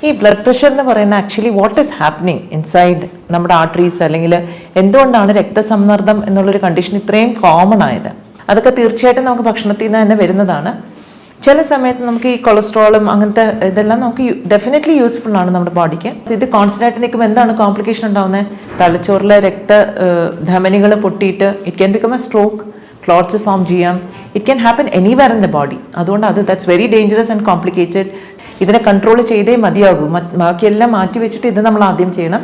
ഈ blood pressure എന്ന് പറയുന്ന actually what is happening inside നമ്മുടെ ആർട്ടറീസ്, അല്ലെങ്കിൽ എന്തുകൊണ്ടാണ് രക്തസമ്മർദ്ദം എന്നുള്ളൊരു കണ്ടീഷൻ ഇത്രയും കോമൺ ആയത്? അതൊക്കെ തീർച്ചയായിട്ടും നമുക്ക് ഭക്ഷണത്തിൽ നിന്ന് തന്നെ വരുന്നതാണ്. ചില സമയത്ത് നമുക്ക് ഈ കൊളസ്ട്രോളും അങ്ങനത്തെ ഇതെല്ലാം നമുക്ക് ഡെഫിനറ്റ്ലി യൂസ്ഫുൾ ആണ് നമ്മുടെ ബോഡിക്ക്. ഇത് കോൺസ്റ്റന്റ് ആയിട്ട് നിൽക്കുമ്പോൾ എന്താണ് കോംപ്ലിക്കേഷൻ ഉണ്ടാകുന്നത്? തലച്ചോറിലെ ധമനികൾ പൊട്ടിയിട്ട് it can become a stroke, clots form ചെയ്യാം. It can happen anywhere in the body. അതുകൊണ്ട് that's very dangerous and complicated. ഇതിനെ കൺട്രോൾ ചെയ്തേ മതിയാകൂ. ബാക്കിയെല്ലാം മാറ്റി വെച്ചിട്ട് ഇത് നമ്മൾ ആദ്യം ചെയ്യണം.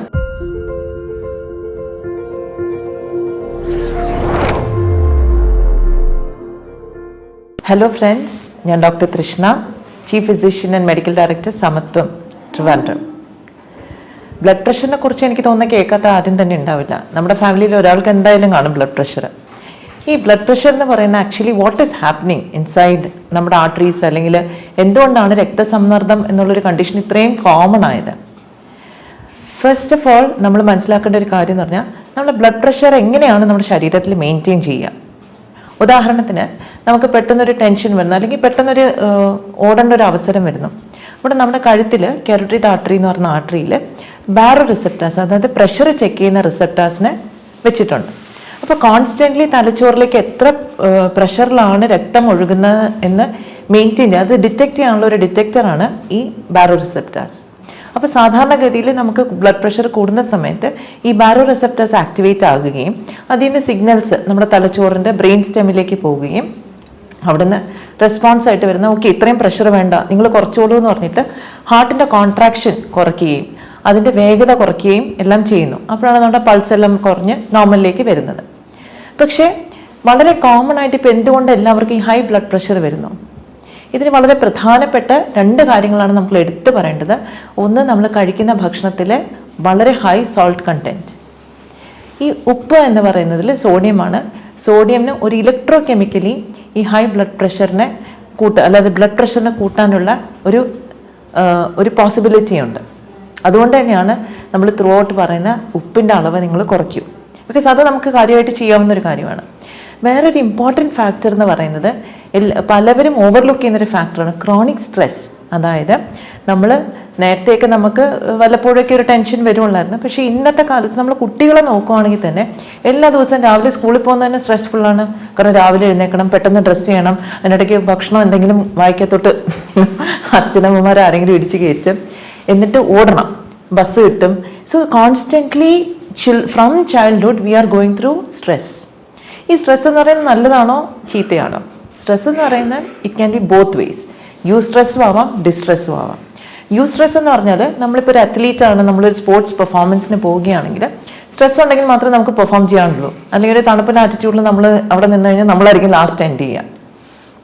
ഹലോ ഫ്രണ്ട്സ്, ഞാൻ doctor Trishna, chief physician and medical director, Samathwam, Trivandrum. Blood പ്രഷറിനെ കുറിച്ച് എനിക്ക് തോന്നുന്ന കേൾക്കാത്ത ആരും തന്നെ ഉണ്ടാവില്ല. നമ്മുടെ ഫാമിലിയിൽ ഒരാൾക്ക് എന്തായാലും കാണും ബ്ലഡ് പ്രഷർ. ഈ ബ്ലഡ് പ്രഷർ എന്ന് പറയുന്ന actually what is happening inside നമ്മുടെ ആർട്ടറീസ്, അല്ലെങ്കിൽ എന്തുകൊണ്ടാണ് രക്തസമ്മർദ്ദം എന്നുള്ളൊരു കണ്ടീഷൻ ഇത്രയും കോമൺ ആയത്? ഫസ്റ്റ് ഓഫ് ഓൾ നമ്മൾ മനസ്സിലാക്കേണ്ട ഒരു കാര്യം എന്ന് പറഞ്ഞാൽ, നമ്മുടെ ബ്ലഡ് പ്രഷർ എങ്ങനെയാണ് നമ്മുടെ ശരീരത്തിൽ മെയിൻറ്റെയിൻ ചെയ്യുക. ഉദാഹരണത്തിന് നമുക്ക് പെട്ടെന്നൊരു ടെൻഷൻ വരുന്നു, അല്ലെങ്കിൽ പെട്ടെന്നൊരു ഓടേണ്ട ഒരു അവസരം വരുന്നു. ഇവിടെ നമ്മുടെ കഴുത്തിൽ കാരോട്ടിഡ് ആർട്ടറി എന്ന് പറഞ്ഞ ആർട്ടറിയിൽ ബാരോ റിസെപ്റ്റേഴ്സ്, അതായത് പ്രഷർ ചെക്ക് ചെയ്യുന്ന റിസെപ്റ്റേഴ്സിനെ വെച്ചിട്ടുണ്ട്. അപ്പോൾ കോൺസ്റ്റൻ്റ്ലി തലച്ചോറിലേക്ക് എത്ര പ്രഷറിലാണ് രക്തം ഒഴുകുന്നത് എന്ന് മെയിൻറ്റെയിൻ ചെയ്യുക, അത് ഡിറ്റക്ട് ചെയ്യാനുള്ള ഒരു ഡിറ്റക്ടറാണ് ഈ ബാരോ റിസെപ്റ്റേഴ്സ്. അപ്പോൾ സാധാരണഗതിയിൽ നമുക്ക് ബ്ലഡ് പ്രഷർ കൂടുന്ന സമയത്ത് ഈ ബാരോ റിസെപ്റ്റേഴ്സ് ആക്ടിവേറ്റ് ആകുകയും അതിൽ നിന്ന് സിഗ്നൽസ് നമ്മുടെ തലച്ചോറിൻ്റെ ബ്രെയിൻ സ്റ്റെമിലേക്ക് പോവുകയും അവിടുന്ന് റെസ്പോൺസ് ആയിട്ട് വരുന്ന ഓക്കെ ഇത്രയും പ്രഷർ വേണ്ട, നിങ്ങൾ കുറച്ചോളൂ എന്ന് പറഞ്ഞിട്ട് ഹാർട്ടിൻ്റെ കോൺട്രാക്ഷൻ കുറയ്ക്കുകയും അതിൻ്റെ വേഗത കുറയ്ക്കുകയും എല്ലാം ചെയ്യുന്നു. അപ്പോഴാണ് നമ്മുടെ പൾസ് എല്ലാം കുറഞ്ഞ് നോർമലിലേക്ക് വരുന്നത്. പക്ഷേ വളരെ കോമൺ ആയിട്ട് ഇപ്പോൾ എന്തുകൊണ്ട് എല്ലാവർക്കും ഈ ഹൈ ബ്ലഡ് പ്രഷർ വരുന്നു? ഇതിന് വളരെ പ്രധാനപ്പെട്ട രണ്ട് കാര്യങ്ങളാണ് നമ്മൾ എടുത്തു പറയേണ്ടത്. ഒന്ന്, നമ്മൾ കഴിക്കുന്ന ഭക്ഷണത്തിലെ വളരെ ഹൈ സോൾട്ട് കണ്ടൻറ്റ്. ഈ ഉപ്പ് എന്ന് പറയുന്നതിൽ സോഡിയമാണ്. സോഡിയമിന് ഒരു ഇലക്ട്രോ കെമിക്കലി ഈ ഹൈ ബ്ലഡ് പ്രഷറിനെ അല്ലാതെ ബ്ലഡ് പ്രഷറിനെ കൂട്ടാനുള്ള ഒരു പോസിബിലിറ്റി ഉണ്ട്. അതുകൊണ്ട് തന്നെയാണ് നമ്മൾ ത്രൂ ഔട്ട് പറയുന്ന ഉപ്പിൻ്റെ അളവ് നിങ്ങൾ കുറയ്ക്കും. ബിക്കോസ് അത് നമുക്ക് കാര്യമായിട്ട് ചെയ്യാവുന്ന ഒരു കാര്യമാണ്. വേറൊരു ഇമ്പോർട്ടൻറ്റ് ഫാക്ടർ എന്ന് പറയുന്നത് പലവരും ഓവർലുക്ക് ചെയ്യുന്നൊരു ഫാക്ടറാണ് ക്രോണിക് സ്ട്രെസ്. അതായത് നമ്മൾ നേരത്തെയൊക്കെ നമുക്ക് വല്ലപ്പോഴൊക്കെ ഒരു ടെൻഷൻ വരുമുള്ളായിരുന്നു. പക്ഷേ ഇന്നത്തെ കാലത്ത് നമ്മൾ കുട്ടികളെ നോക്കുവാണെങ്കിൽ തന്നെ എല്ലാ ദിവസവും രാവിലെ സ്കൂളിൽ പോകുന്നത് തന്നെ സ്ട്രെസ്ഫുള്ളാണ്. കാരണം രാവിലെ എഴുന്നേക്കണം, പെട്ടെന്ന് ഡ്രസ്സ് ചെയ്യണം, അതിനിടയ്ക്ക് ഭക്ഷണം എന്തെങ്കിലും വായിക്കത്തൊട്ട് അച്ഛനമ്മമാർ ആരെങ്കിലും ഇടിച്ച് കയറ്റും, എന്നിട്ട് ഓടണം, ബസ് കിട്ടും. So constantly from childhood we are going through stress. ഈ സ്ട്രെസ് എന്ന് പറയുന്നത് നല്ലതാണോ ചീത്തയാണോ? സ്ട്രെസ് എന്ന് പറയുന്നത് it can be both ways. You സ്ട്രെസ്സും ആവാം, ഡിസ്ട്രെസ്സും ആവാം. യു സ്ട്രെസ് എന്ന് പറഞ്ഞാൽ നമ്മളിപ്പോൾ ഒരു അത്ലീറ്റ് ആണ്, നമ്മളൊരു സ്പോർട്സ് പെർഫോമൻസിന് പോവുകയാണെങ്കിൽ സ്ട്രെസ് ഉണ്ടെങ്കിൽ മാത്രമേ നമുക്ക് പെർഫോം ചെയ്യാനുള്ളൂ. അല്ലെങ്കിൽ ഒരു തണുപ്പിൻ്റെ ആറ്റിറ്റ്യൂഡിൽ നമ്മൾ അവിടെ നിന്ന് കഴിഞ്ഞാൽ നമ്മളായിരിക്കും ലാസ്റ്റ് എൻഡ് ചെയ്യുക.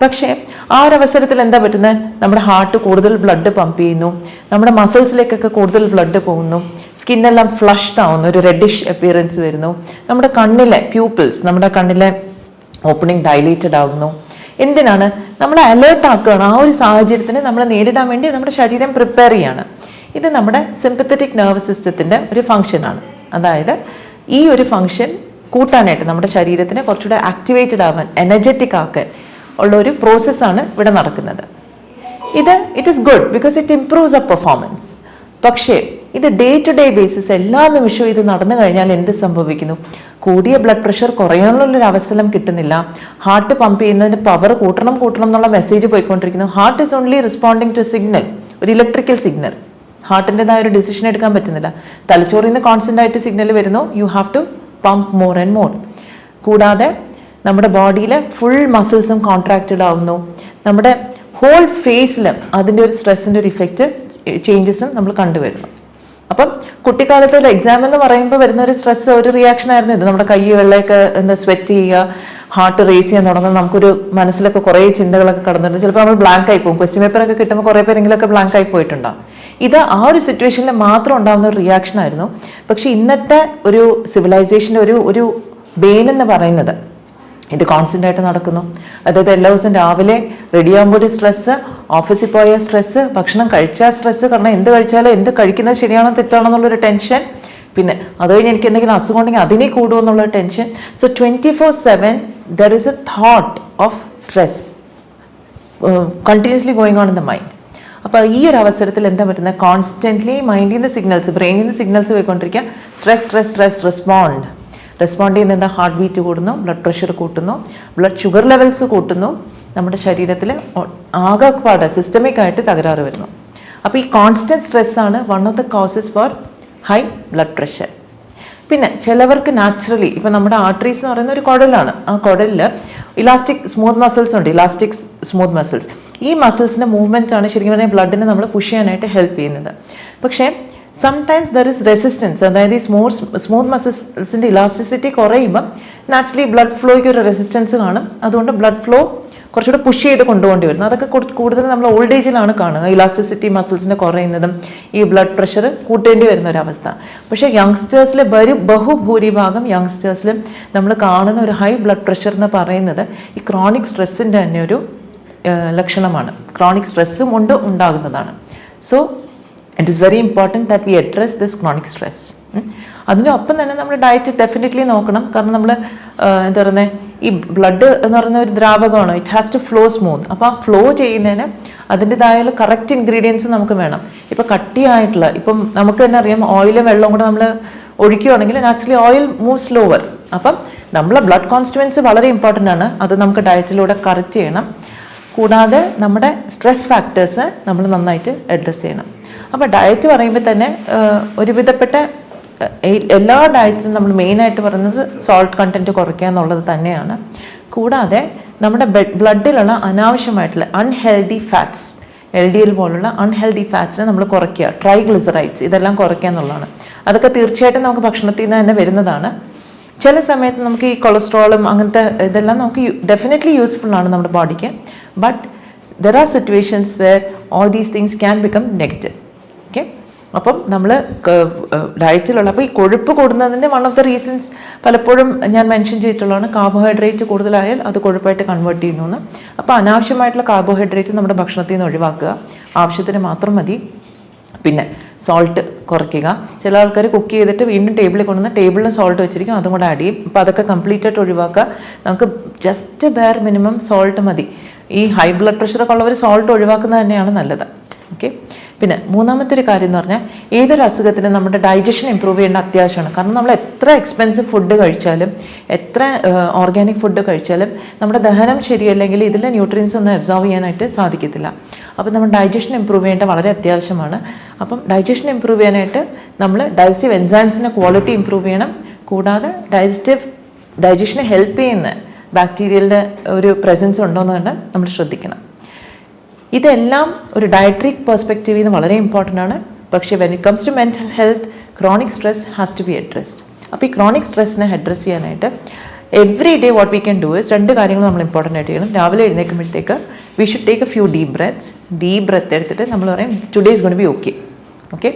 പക്ഷേ ആ ഒരു അവസരത്തിൽ എന്താ പറ്റുന്നത്? നമ്മുടെ ഹാർട്ട് കൂടുതൽ ബ്ലഡ് പമ്പ് ചെയ്യുന്നു, നമ്മുടെ മസിൽസിലേക്കൊക്കെ കൂടുതൽ ബ്ലഡ് പോകുന്നു, സ്കിന്നെല്ലാം ഫ്ലഷ്ഡ് ആവുന്നു, ഒരു റെഡിഷ് അപ്പിയറൻസ് വരുന്നു, നമ്മുടെ കണ്ണിലെ പ്യൂപ്പിൾസ്, നമ്മുടെ കണ്ണിലെ ഓപ്പണിംഗ് ഡൈലേറ്റഡ് ആകുന്നു. എന്തിനാണ്? നമ്മളെ അലേർട്ട് ആക്കുകയാണ്. ആ ഒരു സാഹചര്യത്തിന് നമ്മളെ നേരിടാൻ വേണ്ടി നമ്മുടെ ശരീരം പ്രിപ്പയർ ചെയ്യാണ്. ഇത് നമ്മുടെ സിമ്പത്തറ്റിക് നെർവസ് സിസ്റ്റത്തിൻ്റെ ഒരു ഫംഗ്ഷനാണ്. അതായത് ഈ ഒരു ഫംഗ്ഷൻ കൂട്ടാനായിട്ട് നമ്മുടെ ശരീരത്തിനെ കുറച്ചുകൂടെ ആക്ടിവേറ്റഡ് ആവാൻ, എനർജറ്റിക് ആക്കാൻ ഉള്ള ഒരു പ്രോസസ്സാണ് ഇവിടെ നടക്കുന്നത്. It is good because it improves a performance. പക്ഷേ ഇത് ഡേ ടു ഡേ ബേസിസ് എല്ലാ നിമിഷവും ഇത് നടന്നു കഴിഞ്ഞാൽ എന്ത് സംഭവിക്കുന്നു? കൂടിയ ബ്ലഡ് പ്രഷർ കുറയാനുള്ളൊരു അവസരം കിട്ടുന്നില്ല. ഹാർട്ട് പമ്പ് ചെയ്യുന്നതിന് പവർ കൂട്ടണം എന്നുള്ള മെസ്സേജ് പോയിക്കൊണ്ടിരിക്കുന്നു. Heart is only responding to signal, ഒരു ഇലക്ട്രിക്കൽ സിഗ്നൽ. ഹാർട്ടിൻ്റെതായ ഒരു ഡിസിഷൻ എടുക്കാൻ പറ്റുന്നില്ല. തലച്ചോറിൽ നിന്ന് കോൺസ്റ്റന്റ് ആയിട്ട് സിഗ്നൽ വരുന്നു, you have to pump more and more. കൂടാതെ നമ്മുടെ ബോഡിയിലെ ഫുൾ മസിൽസും കോൺട്രാക്റ്റഡ് ആവുന്നു. നമ്മുടെ ഹോൾ ഫേസിലും അതിൻ്റെ ഒരു സ്ട്രെസ്സിൻ്റെ ഒരു ഇഫക്റ്റ് ചേഞ്ചസും നമ്മൾ കണ്ടുവരുന്നു. അപ്പം കുട്ടിക്കാലത്ത് ഒരു എക്സാം എന്ന് പറയുമ്പോൾ വരുന്ന ഒരു സ്ട്രെസ്, ഒരു റിയാക്ഷൻ ആയിരുന്നു ഇത്. നമ്മുടെ കൈ വെള്ളയൊക്കെ സ്വെറ്റ് ചെയ്യുക, ഹാർട്ട് റേസ് ചെയ്യാൻ തുടങ്ങുന്നത്, നമുക്കൊരു മനസ്സിലൊക്കെ കുറേ ചിന്തകളൊക്കെ കടന്നിട്ടുണ്ട്. ചിലപ്പോൾ നമ്മൾ ബ്ലാങ്ക് ആയി പോകും. ക്വസ്റ്റ്യൻ പേപ്പറൊക്കെ കിട്ടുമ്പോൾ കുറേ പേരെങ്കിലൊക്കെ ബ്ലാങ്ക് ആയി പോയിട്ടുണ്ടാകും. ഇത് ആ ഒരു സിറ്റുവേഷനിൽ മാത്രം ഉണ്ടാകുന്ന ഒരു റിയാക്ഷൻ ആയിരുന്നു. പക്ഷെ ഇന്നത്തെ ഒരു സിവിലൈസേഷൻ്റെ ഒരു ബെയിൻ എന്ന് പറയുന്നത് ഇത് കോൺസ്റ്റന്റ് ആയിട്ട് നടക്കുന്നു. അതായത് എല്ലാ ദിവസവും രാവിലെ റെഡി ആകുമ്പോൾ ഒരു സ്ട്രെസ്, ഓഫീസിൽ പോയ സ്ട്രെസ്, ഭക്ഷണം കഴിച്ചാൽ സ്ട്രെസ്, കാരണം എന്ത് കഴിച്ചാലും എന്ത് കഴിക്കുന്നത് ശരിയാണോ തെറ്റാണോ എന്നുള്ളൊരു ടെൻഷൻ, പിന്നെ അത് കഴിഞ്ഞ് എനിക്ക് എന്തെങ്കിലും അസുഖം ഉണ്ടെങ്കിൽ അതിനെ കൂടുമോ എന്നുള്ള tension. So 24/7 there is a thought of stress continuously going on in the mind. അപ്പോൾ ഈ ഒരു അവസരത്തിൽ എന്താ പറ്റുന്നത്, കോൺസ്റ്റൻ്റ്ലി മൈൻഡിൽ നിന്ന് സിഗ്നൽസ്, ബ്രെയിനിൽ നിന്ന് സിഗ്നൽസ് പോയിക്കൊണ്ടിരിക്കുക, സ്ട്രെസ് റെസ്പോണ്ട് ചെയ്യുന്ന ഹാർട്ട് ബീറ്റ് കൂടുന്നു, ബ്ലഡ് പ്രഷർ കൂട്ടുന്നു, ബ്ലഡ് ഷുഗർ ലെവൽസ് കൂട്ടുന്നു, നമ്മുടെ ശരീരത്തിൽ ആകെപ്പാട് സിസ്റ്റമിക് ആയിട്ട് തകരാറ് വരുന്നു. അപ്പോൾ ഈ കോൺസ്റ്റൻറ്റ് സ്ട്രെസ്സാണ് one of the causes for high blood pressure. പിന്നെ ചിലവർക്ക് നാച്ചുറലി, ഇപ്പം നമ്മുടെ ആർട്ടറീസ് എന്ന് പറയുന്ന ഒരു കുടലാണ്, ആ കുടലിൽ ഇലാസ്റ്റിക് സ്മൂത്ത് മസിൽസ് ഉണ്ട്, ഇലാസ്റ്റിക് സ്മൂത്ത് മസിൽസ്. ഈ മസിൽസിൻ്റെ മൂവ്മെൻ്റ് ആണ് ശരിക്കും പറഞ്ഞാൽ ബ്ലഡിനെ നമ്മൾ പുഷ് ചെയ്യാനായിട്ട് ഹെൽപ്പ് ചെയ്യുന്നത്. പക്ഷേ സംടൈംസ് ദർ ഇസ് റെസിസ്റ്റൻസ്, അതായത് ഈ സ്മൂത്ത് മസിൽസിൻ്റെ ഇലാസ്റ്റിസിറ്റി കുറയുമ്പം നാച്ചുറലി ബ്ലഡ് ഫ്ലോയ്ക്ക് ഒരു റെസിസ്റ്റൻസ് കാണും. അതുകൊണ്ട് ബ്ലഡ് ഫ്ലോ കുറച്ചുകൂടെ പുഷ് ചെയ്ത് കൊണ്ടുപോകേണ്ടി വരുന്നു. അതൊക്കെ കൂടുതൽ നമ്മൾ ഓൾഡ് ഏജിലാണ് കാണുക, ഇലാസ്റ്റിസിറ്റി മസിൽസിൻ്റെ കുറയുന്നതും ഈ ബ്ലഡ് പ്രഷർ കൂട്ടേണ്ടി വരുന്ന ഒരവസ്ഥ. പക്ഷേ യങ്സ്റ്റേഴ്സിൽ ബഹുഭൂരിഭാഗം യങ്സ്റ്റേഴ്സിലും നമ്മൾ കാണുന്ന ഒരു ഹൈ ബ്ലഡ് പ്രഷർ എന്ന് പറയുന്നത് ഈ ക്രോണിക് സ്ട്രെസ്സിൻ്റെ തന്നെ ഒരു ലക്ഷണമാണ്. ക്രോണിക് സ്ട്രെസ്സും കൊണ്ട് ഉണ്ടാകുന്നതാണ്. So it is very important that V address this chronic stress. അതിനൊപ്പം തന്നെ നമ്മൾ ഡയറ്റ് ഡെഫിനറ്റ്ലി നോക്കണം. കാരണം നമ്മൾ എന്താ പറയുന്നത്, ഈ ബ്ലഡ് എന്ന് പറയുന്ന ഒരു ദ്രാവകമാണ്, it has to flow smooth. അപ്പോൾ ആ ഫ്ലോ ചെയ്യുന്നതിന് അതിൻ്റെതായുള്ള കറക്റ്റ് ഇൻഗ്രീഡിയൻസ് നമുക്ക് വേണം. ഇപ്പോൾ കട്ടിയായിട്ടുള്ള, ഇപ്പം നമുക്ക് തന്നെ അറിയാം, ഓയിലും വെള്ളവും കൂടെ നമ്മൾ ഒഴിക്കുകയാണെങ്കിൽ നാച്ചുറലി ഓയിൽ മൂവ് സ്ലോവർ. അപ്പം നമ്മളെ ബ്ലഡ് കോൺസ്റ്റുവൻസ് വളരെ ഇമ്പോർട്ടൻ്റ് ആണ്, അത് നമുക്ക് ഡയറ്റിലൂടെ കറക്റ്റ് ചെയ്യണം. കൂടാതെ നമ്മുടെ സ്ട്രെസ് ഫാക്ടേഴ്സ് നമ്മൾ നന്നായിട്ട് അഡ്രസ്സ് ചെയ്യണം. അപ്പോൾ ഡയറ്റ് പറയുമ്പോൾ തന്നെ ഒരുവിധപ്പെട്ട എല്ലാ ഡയറ്റിലും നമ്മൾ മെയിനായിട്ട് പറയുന്നത് സോൾട്ട് കണ്ടൻറ്റ് കുറയ്ക്കുക എന്നുള്ളത് തന്നെയാണ്. കൂടാതെ നമ്മുടെ ബ്ലഡിലുള്ള അനാവശ്യമായിട്ടുള്ള അൺഹെൽതി ഫാറ്റ്സ്, LDL പോലുള്ള അൺഹെൽതി ഫാറ്റ്സിനെ നമ്മൾ കുറയ്ക്കുക, ട്രൈഗ്ലിസറൈഡ്സ് ഇതെല്ലാം കുറയ്ക്കുക എന്നുള്ളതാണ്. അതൊക്കെ തീർച്ചയായിട്ടും നമുക്ക് ഭക്ഷണത്തിൽ നിന്ന് തന്നെ വരുന്നതാണ്. ചില സമയത്ത് നമുക്ക് ഈ കൊളസ്ട്രോളും അങ്ങനത്തെ ഇതെല്ലാം നമുക്ക് ഡെഫിനറ്റ്ലി യൂസ്ഫുൾ ആണ് നമ്മുടെ ബോഡിക്ക്. But there are situations where all these things can become negative. Okay, അപ്പം നമ്മൾ ഡയറ്റിലുള്ള, അപ്പോൾ ഈ കൊഴുപ്പ് കൂടുന്നതിൻ്റെ വൺ ഓഫ് ദ റീസൺസ് പലപ്പോഴും ഞാൻ മെൻഷൻ ചെയ്തിട്ടുള്ളതാണ്, കാർബോഹൈഡ്രേറ്റ് കൂടുതലായാൽ അത് കൊഴുപ്പായിട്ട് കൺവേർട്ട് ചെയ്യുന്നു എന്ന്. അപ്പോൾ അനാവശ്യമായിട്ടുള്ള കാർബോഹൈഡ്രേറ്റ് നമ്മുടെ ഭക്ഷണത്തിൽ നിന്ന് ഒഴിവാക്കുക, ആവശ്യത്തിന് മാത്രം മതി. പിന്നെ സോൾട്ട് കുറയ്ക്കുക. ചില ആൾക്കാർ കുക്ക് ചെയ്തിട്ട് വീണ്ടും ടേബിളിൽ കൊണ്ടുവന്ന് ടേബിളിൽ സോൾട്ട് വെച്ചിരിക്കും, അതും കൂടെ ആഡ് ചെയ്യും. അപ്പോൾ അതൊക്കെ കംപ്ലീറ്റ് ആയിട്ട് ഒഴിവാക്കുക. നമുക്ക് ജസ്റ്റ് ബെയർ മിനിമം സോൾട്ട് മതി. ഈ ഹൈ ബ്ലഡ് പ്രഷറൊക്കെ ഉള്ളവർ സോൾട്ട് ഒഴിവാക്കുന്നത് തന്നെയാണ് നല്ലത്. ഓക്കെ, പിന്നെ മൂന്നാമത്തെ ഒരു കാര്യം എന്ന് പറഞ്ഞാൽ ഏതൊരു അസുഖത്തിനും നമ്മുടെ ഡൈജഷൻ ഇമ്പ്രൂവ് ചെയ്യേണ്ട അത്യാവശ്യമാണ്. കാരണം നമ്മൾ എത്ര എക്സ്പെൻസീവ് ഫുഡ് കഴിച്ചാലും എത്ര ഓർഗാനിക് ഫുഡ് കഴിച്ചാലും നമ്മുടെ ദഹനം ശരിയല്ലെങ്കിൽ ഇതിലെ ന്യൂട്രിയൻസ് ഒന്നും അബ്സോർവ് ചെയ്യാനായിട്ട് സാധിക്കത്തില്ല. അപ്പം നമ്മൾ ഡൈജഷൻ ഇമ്പ്രൂവ് ചെയ്യേണ്ട വളരെ അത്യാവശ്യമാണ്. അപ്പം ഡൈജഷൻ ഇമ്പ്രൂവ് ചെയ്യാനായിട്ട് നമ്മൾ ഡൈജസ്റ്റീവ് എൻസൈംസിൻ്റെ ക്വാളിറ്റി ഇമ്പ്രൂവ് ചെയ്യണം. കൂടാതെ ഡൈജഷനെ ഹെൽപ്പ് ചെയ്യുന്ന ബാക്ടീരിയയുടെ ഒരു പ്രസൻസ് ഉണ്ടോ എന്ന് നമ്മൾ ശ്രദ്ധിക്കണം. ഇതെല്ലാം ഒരു ഡയറ്ററി പെർസ്പെക്റ്റീവിൽ നിന്ന് വളരെ ഇമ്പോർട്ടൻ്റ് ആണ്. പക്ഷേ when it comes to mental health, chronic stress has to be addressed. അപ്പോൾ ഈ ക്രോണിക് സ്ട്രെസ്സിനെ അഡ്രസ്സ് ചെയ്യാനായിട്ട് every day what we can do is, രണ്ട് കാര്യങ്ങൾ നമ്മൾ ഇമ്പോർട്ടൻ്റ് ആയിട്ട് ചെയ്യണം. രാവിലെ എഴുന്നേൽക്കുമ്പോഴത്തേക്ക് we should take a few deep breath എടുത്തിട്ട് നമ്മൾ പറയും today is gone to be okay. Okay,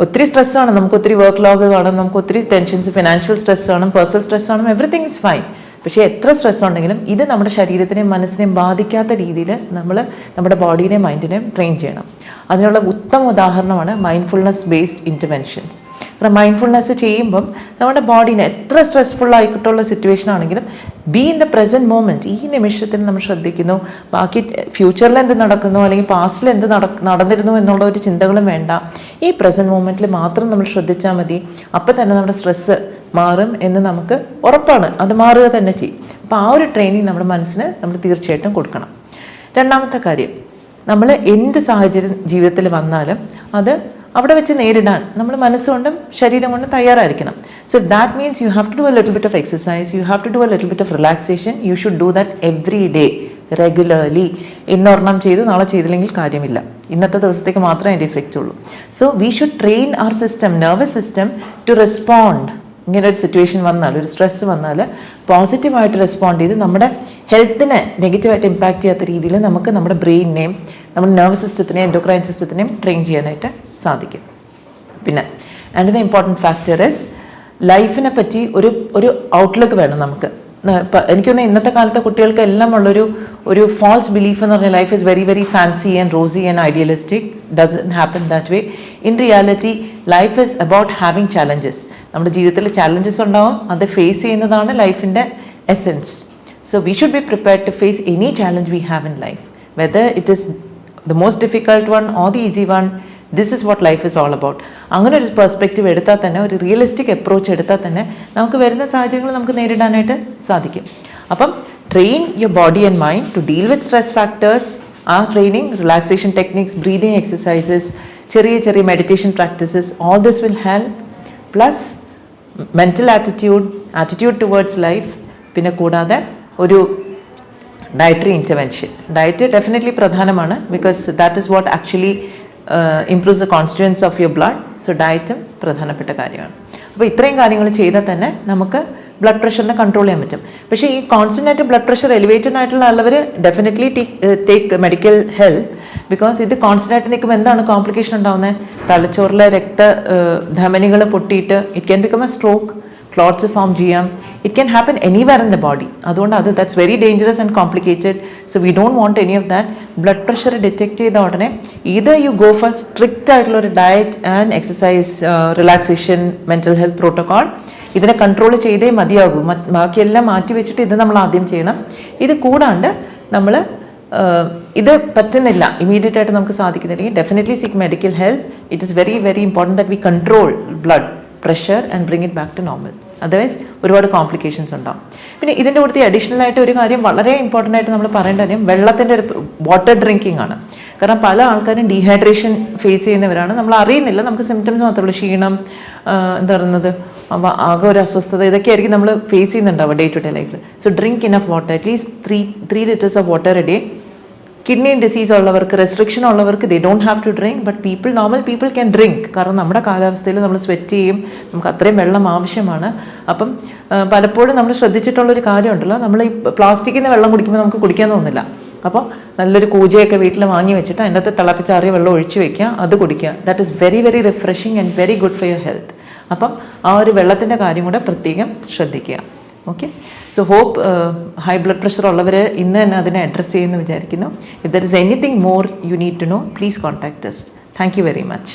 ഒത്തിരി സ്ട്രെസ്സാണ്, നമുക്ക് ഒത്തിരി വർക്ക് ലോഗ് കാണും, നമുക്ക് ഒത്തിരി ടെൻഷൻസ്, ഫിനാൻഷ്യൽ സ്ട്രെസ് കാണും, പേഴ്സണൽ സ്ട്രെസ് കാണും, എവറിത്തിങ് ഇസ് ഫൈൻ. പക്ഷേ എത്ര സ്ട്രെസ് ഉണ്ടെങ്കിലും ഇത് നമ്മുടെ ശരീരത്തിനെയും മനസ്സിനെയും ബാധിക്കാത്ത രീതിയിൽ നമ്മൾ നമ്മുടെ ബോഡീനെയും മൈൻഡിനെയും ട്രെയിൻ ചെയ്യണം. അതിനുള്ള ഉത്തമ ഉദാഹരണമാണ് മൈൻഡ്ഫുൾനെസ് ബേസ്ഡ് ഇൻ്റർവെൻഷൻസ്. കാരണം മൈൻഡ്ഫുൾനെസ് ചെയ്യുമ്പം നമ്മുടെ ബോഡീനെ എത്ര സ്ട്രെസ്ഫുൾ ആയിട്ടുള്ള സിറ്റുവേഷൻ ആണെങ്കിലും be in the present moment, ഈ നിമിഷത്തിൽ നമ്മൾ ശ്രദ്ധിക്കുന്നു. ബാക്കി ഫ്യൂച്ചറിൽ എന്ത് നടക്കുന്നു അല്ലെങ്കിൽ പാസ്റ്റിൽ എന്ത് നടന്നിരുന്നു എന്നുള്ള ഒരു ചിന്തകളും വേണ്ട. ഈ പ്രസൻറ്റ് മൊമെൻറ്റിൽ മാത്രം നമ്മൾ ശ്രദ്ധിച്ചാൽ മതി. അപ്പം തന്നെ നമ്മുടെ സ്ട്രെസ്സ് മാറും എന്ന് നമുക്ക് ഉറപ്പാണ്, അത് മാറുക തന്നെ ചെയ്യും. അപ്പോൾ ആ ഒരു ട്രെയിനിങ് നമ്മുടെ മനസ്സിന് നമ്മൾ തീർച്ചയായിട്ടും കൊടുക്കണം. രണ്ടാമത്തെ കാര്യം, നമ്മൾ എന്ത് സാഹചര്യം ജീവിതത്തിൽ വന്നാലും അത് അവിടെ വെച്ച് നേരിടാൻ നമ്മൾ മനസ്സുകൊണ്ടും ശരീരം കൊണ്ടും തയ്യാറായിരിക്കണം. So that means you have to do a little bit of exercise, you have to do a little bit of relaxation. You should do that every day regularly. ഇന്നൊരെണ്ണം ചെയ്തു നാളെ ചെയ്തില്ലെങ്കിൽ കാര്യമില്ല, ഇന്നത്തെ ദിവസത്തേക്ക് മാത്രമേ അതിൻ്റെ ഇഫക്റ്റ് ഉള്ളൂ. So we should train our system, nervous system to respond. ഇങ്ങനെ ഒരു സിറ്റുവേഷൻ വന്നാൽ, ഒരു സ്ട്രെസ് വന്നാൽ പോസിറ്റീവായിട്ട് റെസ്പോണ്ട് ചെയ്ത് നമ്മുടെ ഹെൽത്തിനെ നെഗറ്റീവായിട്ട് ഇമ്പാക്റ്റ് ചെയ്യാത്ത രീതിയിൽ നമുക്ക് നമ്മുടെ ബ്രെയിനിനെയും നമ്മുടെ നെർവസ് സിസ്റ്റത്തിനെയും എൻഡോക്രൈൻ സിസ്റ്റത്തിനെയും ട്രെയിൻ ചെയ്യാനായിട്ട് സാധിക്കും. പിന്നെ and the important factor is ലൈഫിനെ പറ്റി ഒരു ഔട്ട്ലുക്ക് വേണം നമുക്ക്. എനിക്കൊന്ന് ഇന്നത്തെ കാലത്തെ കുട്ടികൾക്ക് എല്ലാം ഒരു ഫാൾസ് ബിലീഫ് എന്ന് പറഞ്ഞാൽ life is very very fancy and rosy and idealistic. Doesn't happen that way. In reality life is about having challenges. നമ്മുടെ ജീവിതത്തിൽ ചാലഞ്ചസ് ഉണ്ടാവും, അത് ഫേസ് ചെയ്യുന്നതാണ് ലൈഫിൻ്റെ essence. So we should be prepared to face any challenge we have in life, whether it is the most difficult one or the easy one, this is what life is all about. അങ്ങനെ ഒരു perspective എടുത്താൽ തന്നെ, ഒരു realistic approach എടുത്താൽ തന്നെ നമുക്ക് വരുന്ന സാഹചര്യങ്ങൾ നമുക്ക് നേരിടാനായിട്ട് സാധിക്കും. അപ്പം train your body and mind to deal with stress factors. ആ training, relaxation techniques, breathing exercises, ചെറിയ ചെറിയ meditation practices, all this will help. Plus mental attitude towards life. പിന്നെ കൂടാതെ ഒരു ഡയറ്ററി ഇൻ്റർവെൻഷൻ. ഡയറ്റ് ഡെഫിനറ്റ്ലി പ്രധാനമാണ്, because that is what actually improves the constituents of your blood. So ഡയറ്റും പ്രധാനപ്പെട്ട കാര്യമാണ്. അപ്പോൾ ഇത്രയും കാര്യങ്ങൾ ചെയ്താൽ തന്നെ നമുക്ക് ബ്ലഡ് പ്രഷറിനെ കൺട്രോൾ ചെയ്യാൻ പറ്റും. പക്ഷേ ഈ കോൺസ്റ്റൻ്റ് ആയിട്ട് ബ്ലഡ് പ്രഷർ എലിവേറ്റഡ് ആയിട്ടുള്ള ഉള്ളവർ definitely take medical help. Because ഇത് കോൺസ്റ്റൻ്റ് ആയിട്ട് നിൽക്കുമ്പോൾ എന്താണ് കോംപ്ലിക്കേഷൻ ഉണ്ടാകുന്നത്? തലച്ചോറിലെ ധമനികൾ പൊട്ടിയിട്ട് it can become a stroke, clots form ചെയ്യാം. It can happen anywhere in the body. അതുകൊണ്ട് that's very dangerous and complicated. So we don't want any of that. Blood pressure detect ചെയ്ത ഉടനെ either you go for strict ആയിട്ടുള്ള ഒരു diet and exercise, relaxation, mental health protocol. ഇതിനെ control ചെയ്തേ മതിയാകൂ. ബാക്കിയെല്ലാം മാറ്റി വെച്ചിട്ട് ഇത് നമ്മൾ ആദ്യം ചെയ്യണം. ഇത് കൂടാണ്ട് നമ്മൾ ഇത് പറ്റുന്നില്ല, ഇമീഡിയറ്റ് ആയിട്ട് നമുക്ക് സാധിക്കുന്നില്ലെങ്കിൽ definitely seek medical help. It is very very important that we control blood pressure and bring it back to normal. Otherwise ഒരുപാട് കോംപ്ലിക്കേഷൻസ് ഉണ്ടാവും. പിന്നെ ഇതിൻ്റെ കൂടെ അഡീഷണൽ ആയിട്ട് ഒരു കാര്യം വളരെ ഇമ്പോർട്ടൻ്റ് ആയിട്ട് നമ്മൾ പറയേണ്ട കാര്യം വെള്ളത്തിൻ്റെ ഒരു വാട്ടർ ഡ്രിങ്കിങ് ആണ്. കാരണം പല ആൾക്കാരും ഡീഹൈഡ്രേഷൻ ഫേസ് ചെയ്യുന്നവരാണ്. നമ്മൾ അറിയുന്നില്ല, നമുക്ക് സിംറ്റംസ് മാത്രമേ ഉള്ളൂ. ക്ഷീണം, എന്താ പറയുന്നത്, ആകെ ഒരു അസ്വസ്ഥത, ഇതൊക്കെ ആയിരിക്കും നമ്മൾ ഫേസ് ചെയ്യുന്നുണ്ടാവുക ഡേ ടു ഡേ ലൈഫിൽ. So drink enough water, at least 3 liters of water a day. Kidney disease ഉള്ളവർക്ക്, റെസ്ട്രിക്ഷൻ ഉള്ളവർക്ക് they don't have to drink. But normal people can drink. കാരണം നമ്മുടെ കാലാവസ്ഥയിൽ നമ്മൾ സ്വെറ്റ് ചെയ്യും, നമുക്ക് അത്രയും വെള്ളം ആവശ്യമാണ്. അപ്പം പലപ്പോഴും നമ്മൾ ശ്രദ്ധിച്ചിട്ടുള്ളൊരു കാര്യമുണ്ടല്ലോ, നമ്മൾ ഈ പ്ലാസ്റ്റിക്കിൽ നിന്ന് വെള്ളം കുടിക്കുമ്പോൾ നമുക്ക് കുടിക്കാൻ തോന്നില്ല. അപ്പോൾ നല്ലൊരു കൂജയൊക്കെ വീട്ടിൽ വാങ്ങി വെച്ചിട്ട് അതിൻ്റെ അകത്ത് തിളപ്പിച്ചാറിയ വെള്ളം ഒഴിച്ച് വയ്ക്കുക, അത് കുടിക്കുക. That is very very refreshing and very good for your health. അപ്പം ആ ഒരു വെള്ളത്തിൻ്റെ കാര്യം കൂടെ പ്രത്യേകം ശ്രദ്ധിക്കുക. Okay, so hope high blood pressure ഉള്ളവർ ഇന്ന് തന്നെ അതിനെ അഡ്രസ്സ് ചെയ്യുമെന്ന് വിചാരിക്കുന്നു. If there is anything more you need to know, please contact us. Thank you very much.